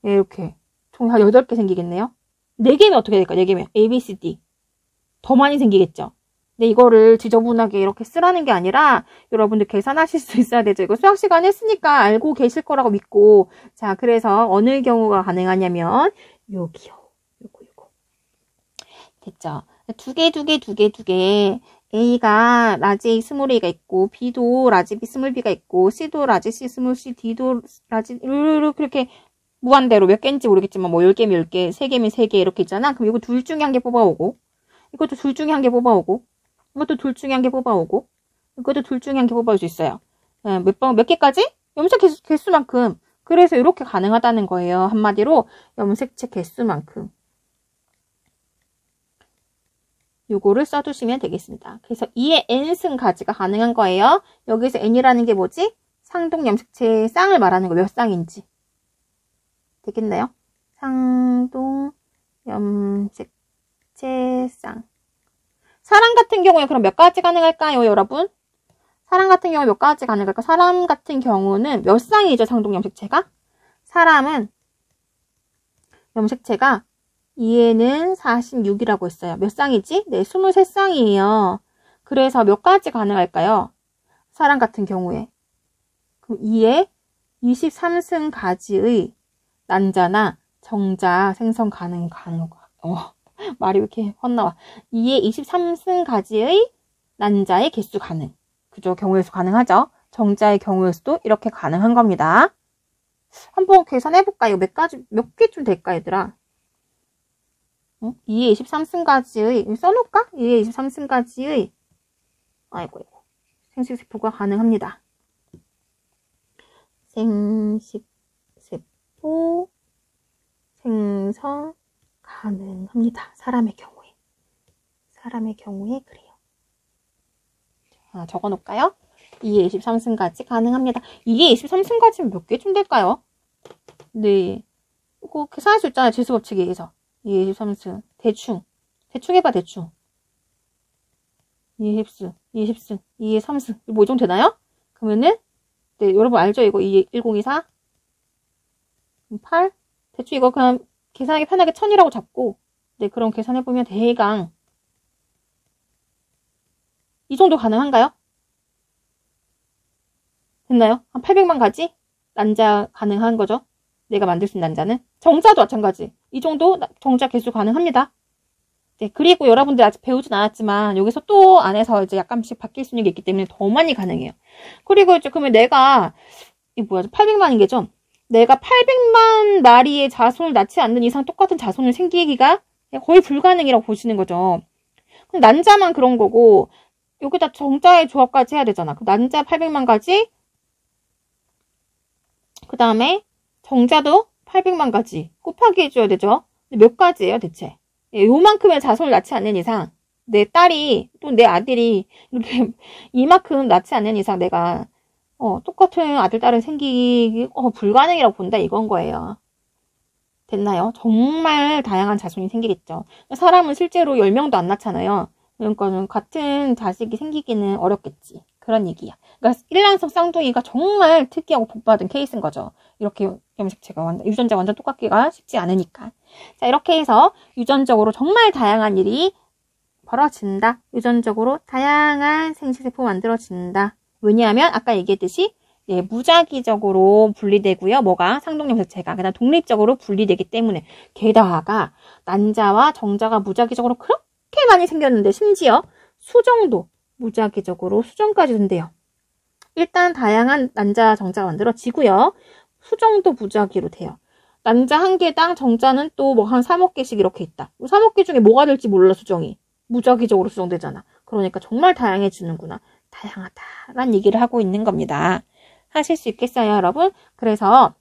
네, 이렇게 총 한 8개 생기겠네요. 4개면 어떻게 될까요? 4개면 A, B, C, D 더 많이 생기겠죠? 근데 이거를 지저분하게 이렇게 쓰라는 게 아니라 여러분들 계산하실 수 있어야 되죠. 이거 수학 시간 했으니까 알고 계실 거라고 믿고. 자, 그래서 어느 경우가 가능하냐면 여기요. 요거. 됐죠? 2개. A가 라지 A 스몰 A가 있고 B도 라지 B 스몰 B가 있고 C도 라지 C 스몰 C, D도 라지 이렇게 무한대로 몇 개인지 모르겠지만 뭐 10개면 10개, 3개면 3개 이렇게 있잖아. 그럼 이거 둘 중에 한 개 뽑아오고 이것도 둘 중에 한 개 뽑아오고 이것도 둘 중에 한 개 뽑아오고 이것도 둘 중에 한 개 뽑아올 수 있어요. 몇 개까지? 염색 개수만큼. 그래서 이렇게 가능하다는 거예요. 한마디로 염색체 개수만큼. 요거를 써두시면 되겠습니다. 그래서 2의 n승 가지가 가능한 거예요. 여기서 n이라는 게 뭐지? 상동 염색체의 쌍을 말하는 거 몇 쌍인지. 되겠나요? 상동 염색체 쌍. 사람 같은 경우에 그럼 몇 가지 가능할까요, 여러분? 사람 같은 경우에 몇 가지 가능할까요? 사람 같은 경우는 몇 쌍이죠, 상동 염색체가? 사람은 염색체가 2에는 46이라고 했어요. 몇 쌍이지? 네, 23쌍이에요. 그래서 몇 가지 가능할까요? 사람 같은 경우에. 그럼 2에 23승 가지의 난자나 정자 생성 가능. 말이 왜 이렇게 헛나와. 2에 23승 가지의 난자의 개수 가능. 그죠? 경우의 수 가능하죠? 정자의 경우에서도 이렇게 가능한 겁니다. 한번 계산해볼까요? 몇 개쯤 될까, 얘들아? 2의 23승까지의, 써놓을까? 2의 23승까지의, 아이고, 생식세포가 가능합니다. 생식세포 생성 가능합니다. 사람의 경우에 그래요. 자, 적어놓을까요? 2의 23승까지 가능합니다. 2의 23승까지는 몇 개쯤 될까요? 네. 이거 계산할 수 있잖아요. 지수법칙에 의해서. 2의 23승. 대충 해봐, 대충. 2의 10승, 2의 10승, 2의 3승. 뭐 이 정도 되나요? 그러면은, 네, 여러분 알죠? 이거 2의 1024? 8? 대충 이거 그냥 계산하기 편하게 1000이라고 잡고, 네, 그럼 계산해보면 대강. 이 정도 가능한가요? 됐나요? 한 800만 가지? 난자 가능한 거죠? 내가 만들 수 있는 난자는. 정자도 마찬가지. 이 정도 정자 개수 가능합니다. 네, 그리고 여러분들 아직 배우진 않았지만 여기서 또 안에서 이제 약간씩 바뀔 수 있는 게 있기 때문에 더 많이 가능해요. 그리고 이제 그러면 내가 이 뭐야? 800만인 게죠? 내가 800만 마리의 자손을 낳지 않는 이상 똑같은 자손을 생기기가 거의 불가능이라고 보시는 거죠. 난자만 그런 거고 여기다 정자의 조합까지 해야 되잖아. 난자 800만 가지, 그 다음에 정자도 800만 가지 곱하기 해줘야 되죠. 몇 가지예요, 대체? 요만큼의 자손을 낳지 않는 이상, 내 딸이 또 내 아들이 이렇게 이만큼 낳지 않는 이상 내가 똑같은 아들, 딸을 생기기 불가능이라고 본다 이건 거예요. 됐나요? 정말 다양한 자손이 생기겠죠. 사람은 실제로 10명도 안 낳잖아요. 그러니까는 같은 자식이 생기기는 어렵겠지. 그런 얘기야. 그러니까 일란성 쌍둥이가 정말 특이하고 복받은 케이스인 거죠. 이렇게 염색체가 유전자 완전 똑같기가 쉽지 않으니까. 자, 이렇게 해서 유전적으로 정말 다양한 일이 벌어진다. 유전적으로 다양한 생식세포 만들어진다. 왜냐하면 아까 얘기했듯이 무작위적으로 분리되고요. 뭐가? 상동염색체가. 그다음 독립적으로 분리되기 때문에. 게다가 난자와 정자가 무작위적으로 그렇게 많이 생겼는데 심지어 수정도 무작위적으로 수정까지 된대요. 일단 다양한 난자, 정자가 만들어지고요. 수정도 무작위로 돼요. 난자 한 개당 정자는 또 뭐 한 3억 개씩 이렇게 있다. 3억 개 중에 뭐가 될지 몰라, 수정이. 무작위적으로 수정되잖아. 그러니까 정말 다양해지는구나. 다양하다라는 얘기를 하고 있는 겁니다. 하실 수 있겠어요, 여러분? 그래서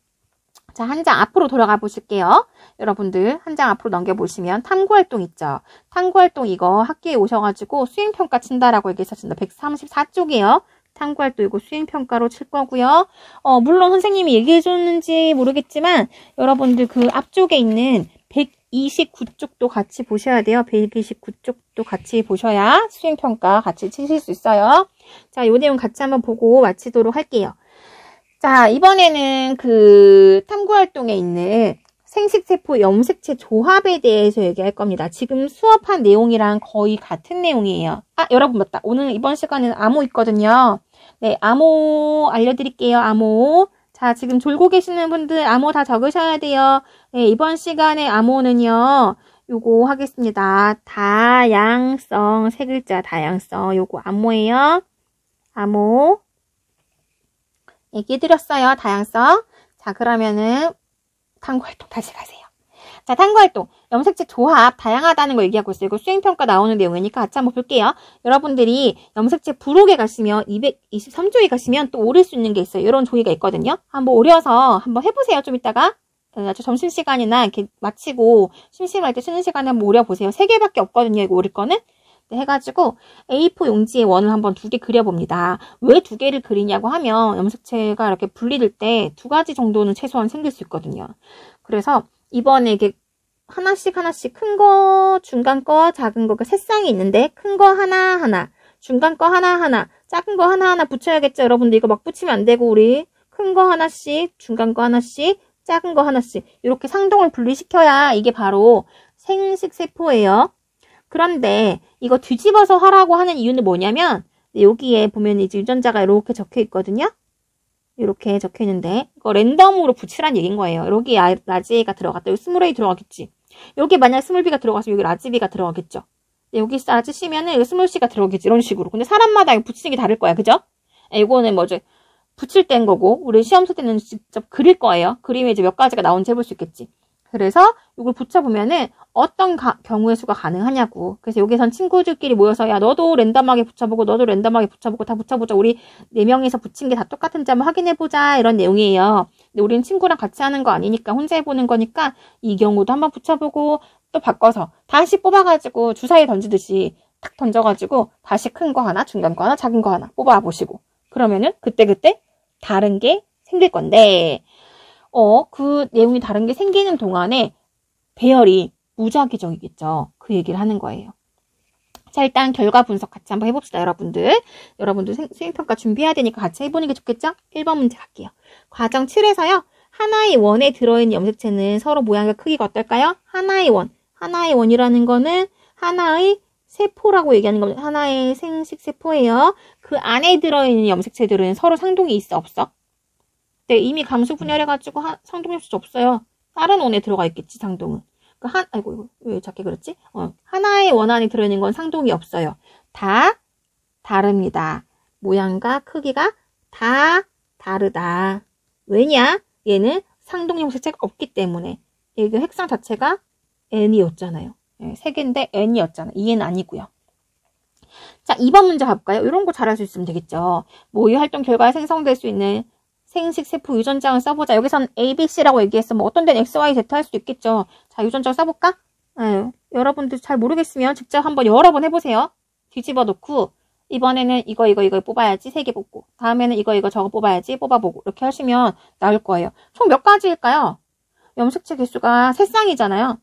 자, 한 장 앞으로 돌아가 보실게요. 여러분들 한 장 앞으로 넘겨보시면 탐구활동 있죠. 탐구활동 이거 학교에 오셔가지고 수행평가 친다라고 얘기했었습니다. 134쪽이에요. 탐구활동 이거 수행평가로 칠 거고요. 물론 선생님이 얘기해줬는지 모르겠지만 여러분들 그 앞쪽에 있는 129쪽도 같이 보셔야 돼요. 129쪽도 같이 보셔야 수행평가 같이 치실 수 있어요. 자, 요 내용 같이 한번 보고 마치도록 할게요. 자, 이번에는 그 탐구활동에 있는 생식세포 염색체 조합에 대해서 얘기할 겁니다. 지금 수업한 내용이랑 거의 같은 내용이에요. 여러분 맞다. 오늘 이번 시간에는 암호 있거든요. 네, 암호 알려드릴게요. 암호. 자, 지금 졸고 계시는 분들 암호 다 적으셔야 돼요. 네, 이번 시간에 암호는요. 요거 하겠습니다. 다양성, 세 글자 다양성. 요거 암호예요. 암호. 얘기해드렸어요. 다양성. 자, 그러면은 탐구활동 다시 가세요. 자, 탐구활동. 염색체 조합 다양하다는 거 얘기하고 있어요. 이거 수행평가 나오는 내용이니까 같이 한번 볼게요. 여러분들이 염색체 부록에 가시면 223조에 가시면 또 오릴 수 있는 게 있어요. 이런 조이가 있거든요. 한번 오려서 한번 해보세요. 좀 이따가. 점심시간이나 이렇게 마치고 심심할 때 쉬는 시간에 한번 오려보세요. 3개밖에 없거든요. 이거 오릴 거는. 네, 해가지고 A4 용지에 원을 한번 2개 그려봅니다. 왜 2개를 그리냐고 하면 염색체가 이렇게 분리될 때 2가지 정도는 최소한 생길 수 있거든요. 그래서 이번에 이게 하나씩 큰 거, 중간 거, 작은 거, 세 쌍이 있는데 큰 거 하나하나, 중간 거 하나하나, 작은 거 하나하나 붙여야겠죠. 여러분들 이거 막 붙이면 안 되고 우리 큰 거 하나씩, 중간 거 하나씩, 작은 거 하나씩 이렇게 상동을 분리시켜야 이게 바로 생식세포예요. 그런데 이거 뒤집어서 하라고 하는 이유는 뭐냐면 여기에 보면 이제 유전자가 이렇게 적혀 있거든요. 이렇게 적혀 있는데 이거 랜덤으로 붙이란 얘기인 거예요. 여기 라지가 들어갔다. 여기 스몰 A 들어가겠지. 여기 만약 스몰 B가 들어가서 여기 라지 B가 들어가겠죠. 여기 라지 C면은 여기 스몰 C가 들어가겠지. 이런 식으로. 근데 사람마다 붙이는 게 다를 거야. 그죠? 이거는 뭐죠? 붙일 때인 거고, 우리 시험 쓸 때는 직접 그릴 거예요. 그림에 이제 몇 가지가 나온지 해볼 수 있겠지. 그래서 이걸 붙여보면은 어떤 경우의 수가 가능하냐고. 그래서 여기선 친구들끼리 모여서 야 너도 랜덤하게 붙여보고 너도 랜덤하게 붙여보고 다 붙여보자. 우리 4명이서 붙인 게 다 똑같은지 한번 확인해보자. 이런 내용이에요. 근데 우린 친구랑 같이 하는 거 아니니까 혼자 해보는 거니까 이 경우도 한번 붙여보고 또 바꿔서 다시 뽑아가지고 주사위 던지듯이 탁 던져가지고 다시 큰 거 하나, 중간 거 하나, 작은 거 하나 뽑아보시고 그러면은 그때그때 다른 게 생길 건데 그 내용이 다른 게 생기는 동안에 배열이 무작위적이겠죠. 그 얘기를 하는 거예요. 자, 일단 결과 분석 같이 한번 해봅시다, 여러분들. 여러분들 수행평가 준비해야 되니까 같이 해보는 게 좋겠죠? 1번 문제 갈게요. 과정 7에서요. 하나의 원에 들어있는 염색체는 서로 모양과 크기가 어떨까요? 하나의 원. 하나의 원이라는 거는 하나의 세포라고 얘기하는 겁니다. 하나의 생식 세포예요. 그 안에 들어있는 염색체들은 서로 상동이 있어, 없어? 네, 이미 감수 분열해가지고 상동이 없을 수 없어요. 다른 원에 들어가 있겠지, 상동은. 아이고, 왜 작게 그랬지? 하나의 원 안에 들어있는 건 상동이 없어요. 다 다릅니다. 모양과 크기가 다 다르다. 왜냐? 얘는 상동 염색체가 없기 때문에. 얘가 핵상 자체가 N이었잖아요. 네, 3개인데 N이었잖아요. 2N 아니고요. 자, 2번 문제 가볼까요? 이런 거 잘할 수 있으면 되겠죠. 모의 활동 결과에 생성될 수 있는 생식 세포 유전장을 써보자. 여기선 A, B, C라고 얘기했어. 뭐 어떤 데는 X, Y, Z 할 수도 있겠죠. 자, 유전장 써볼까? 네, 여러분들 잘 모르겠으면 직접 한번 여러 번 해보세요. 뒤집어 놓고 이번에는 이거 뽑아야지 3개 뽑고 다음에는 이거 저거 뽑아야지 뽑아보고 이렇게 하시면 나올 거예요. 총 몇 가지일까요? 염색체 개수가 3쌍이잖아요.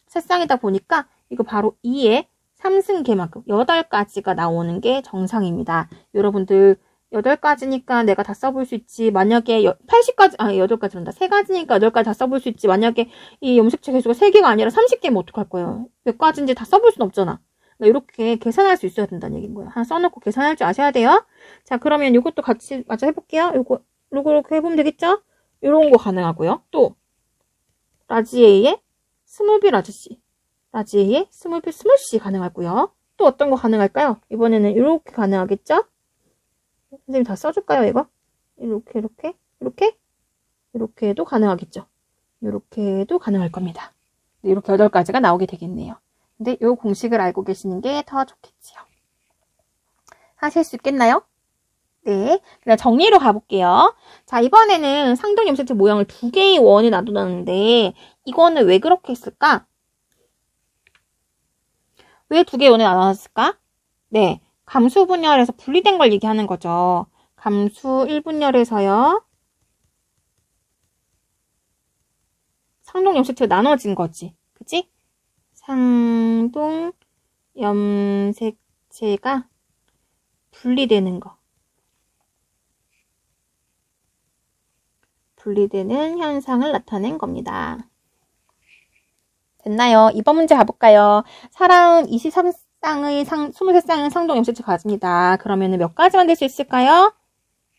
3쌍이다 보니까 이거 바로 2의 3승계만큼 8가지가 나오는 게 정상입니다. 여러분들 8가지니까 내가 다 써볼 수 있지. 만약에 80가지, 8가지란다. 3가지니까 8가지 다 써볼 수 있지. 만약에 이 염색체 개수가 3개가 아니라 30개면 어떡할 거예요? 몇 가지인지 다 써볼 순 없잖아. 그러니까 이렇게 계산할 수 있어야 된다는 얘기인 거예요. 하나 써놓고 계산할 줄 아셔야 돼요. 자, 그러면 이것도 같이 마저 해볼게요. 요거 이렇게 해보면 되겠죠? 요런 거 가능하고요. 또, 라지 A에 스몰 B 라지 C. 라지 A에 스몰 B 스몰 C 가능하고요. 또 어떤 거 가능할까요? 이번에는 이렇게 가능하겠죠? 선생님 다 써줄까요, 이거? 이렇게 해도 가능하겠죠? 이렇게 해도 가능할 겁니다. 이렇게 8가지가 나오게 되겠네요. 근데 이 공식을 알고 계시는 게 더 좋겠지요. 하실 수 있겠나요? 네. 그럼 정리로 가볼게요. 자, 이번에는 상동 염색체 모양을 2개의 원에 놔두었는데, 이거는 왜 그렇게 했을까? 왜 2개의 원에 나눴을까? 네. 감수 분열에서 분리된 걸 얘기하는 거죠. 감수 1분열에서요. 상동 염색체가 나눠진 거지. 그치? 상동 염색체가 분리되는 거. 분리되는 현상을 나타낸 겁니다. 됐나요? 2번 문제 가볼까요? 사람은 23쌍의 23쌍의 상동 염색체를 가집니다. 그러면 몇 가지 만들 수 있을까요?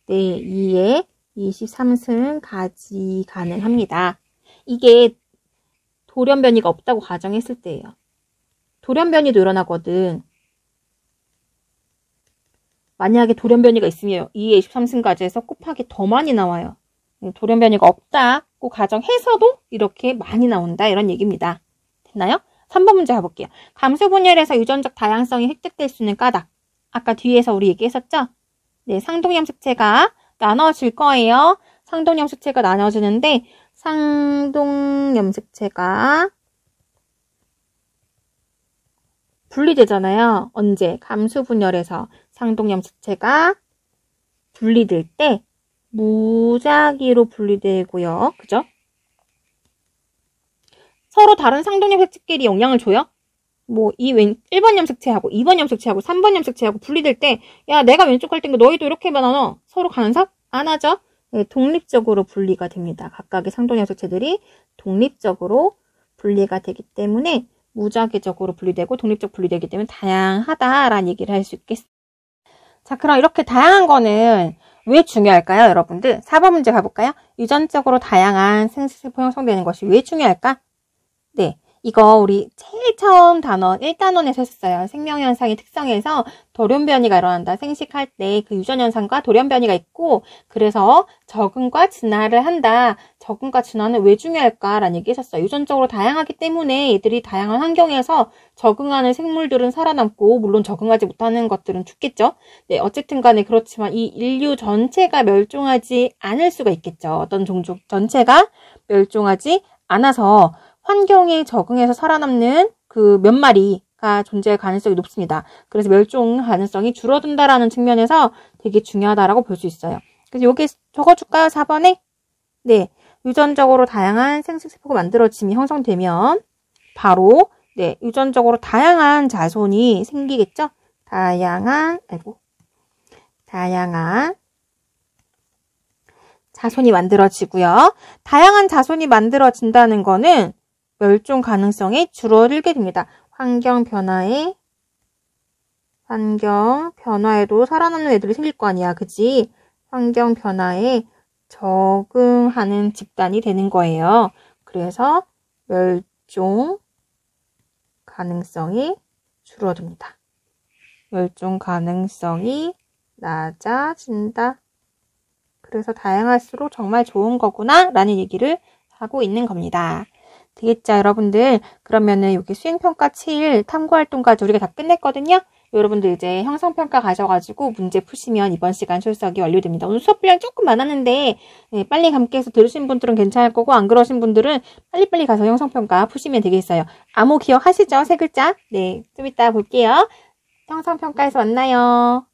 네, 2의 23승 가지 가능합니다. 이게 돌연변이가 없다고 가정했을 때예요. 돌연변이도 일어나거든. 만약에 돌연변이가 있으면 2의 23승까지해서 곱하기 더 많이 나와요. 돌연변이가 없다고 가정해서도 이렇게 많이 나온다 이런 얘기입니다. 됐나요? 3번 문제 가볼게요. 감수 분열에서 유전적 다양성이 획득될 수 있는 까닭. 아까 뒤에서 우리 얘기했었죠? 네, 상동 염색체가 나눠질 거예요. 상동 염색체가 나눠지는데 상동 염색체가 분리되잖아요. 언제? 감수 분열에서 상동 염색체가 분리될 때 무작위로 분리되고요. 그죠? 서로 다른 상동 염색체끼리 영향을 줘요? 뭐, 1번 염색체하고 2번 염색체하고 3번 염색체하고 분리될 때, 야, 내가 왼쪽 할 땐가 너희도 이렇게만 나눠. 서로 간섭? 안 하죠? 네, 독립적으로 분리가 됩니다. 각각의 상동 염색체들이 독립적으로 분리가 되기 때문에 무작위적으로 분리되고 독립적 분리되기 때문에 다양하다라는 얘기를 할 수 있겠습니다. 자, 그럼 이렇게 다양한 거는 왜 중요할까요, 여러분들? 4번 문제 가볼까요? 유전적으로 다양한 생식세포 형성되는 것이 왜 중요할까? 네, 이거 우리 제일 처음 단원 1단원에서 했었어요. 생명현상의 특성에서 돌연변이가 일어난다. 생식할 때 그 유전현상과 돌연변이가 있고, 그래서 적응과 진화를 한다. 적응과 진화는 왜 중요할까라는 얘기 했었어요. 유전적으로 다양하기 때문에 얘들이 다양한 환경에서 적응하는 생물들은 살아남고, 물론 적응하지 못하는 것들은 죽겠죠. 네, 어쨌든 간에 그렇지만 이 인류 전체가 멸종하지 않을 수가 있겠죠. 어떤 종족 전체가 멸종하지 않아서 환경에 적응해서 살아남는 그 몇 마리가 존재할 가능성이 높습니다. 그래서 멸종 가능성이 줄어든다라는 측면에서 되게 중요하다라고 볼 수 있어요. 그래서 여기 적어줄까요? 4번에? 네, 유전적으로 다양한 생식세포가 만들어짐이 형성되면 바로 네, 유전적으로 다양한 자손이 생기겠죠? 다양한 자손이 만들어지고요. 다양한 자손이 만들어진다는 거는 멸종 가능성이 줄어들게 됩니다. 환경 변화에도 살아남는 애들이 생길 거 아니야. 그치? 환경 변화에 적응하는 집단이 되는 거예요. 그래서 멸종 가능성이 줄어듭니다. 멸종 가능성이 낮아진다. 그래서 다양할수록 정말 좋은 거구나 라는 얘기를 하고 있는 겁니다. 되겠죠, 여러분들? 그러면은 여기 수행평가 7 탐구활동까지 우리가 다 끝냈거든요. 여러분들 이제 형성평가 가셔가지고 문제 푸시면 이번 시간 출석이 완료됩니다. 오늘 수업 분량 조금 많았는데 네, 빨리 감기해서 들으신 분들은 괜찮을 거고 안 그러신 분들은 빨리빨리 가서 형성평가 푸시면 되겠어요. 암호 기억하시죠? 세 글자? 네, 좀 이따 볼게요. 형성평가에서 만나요.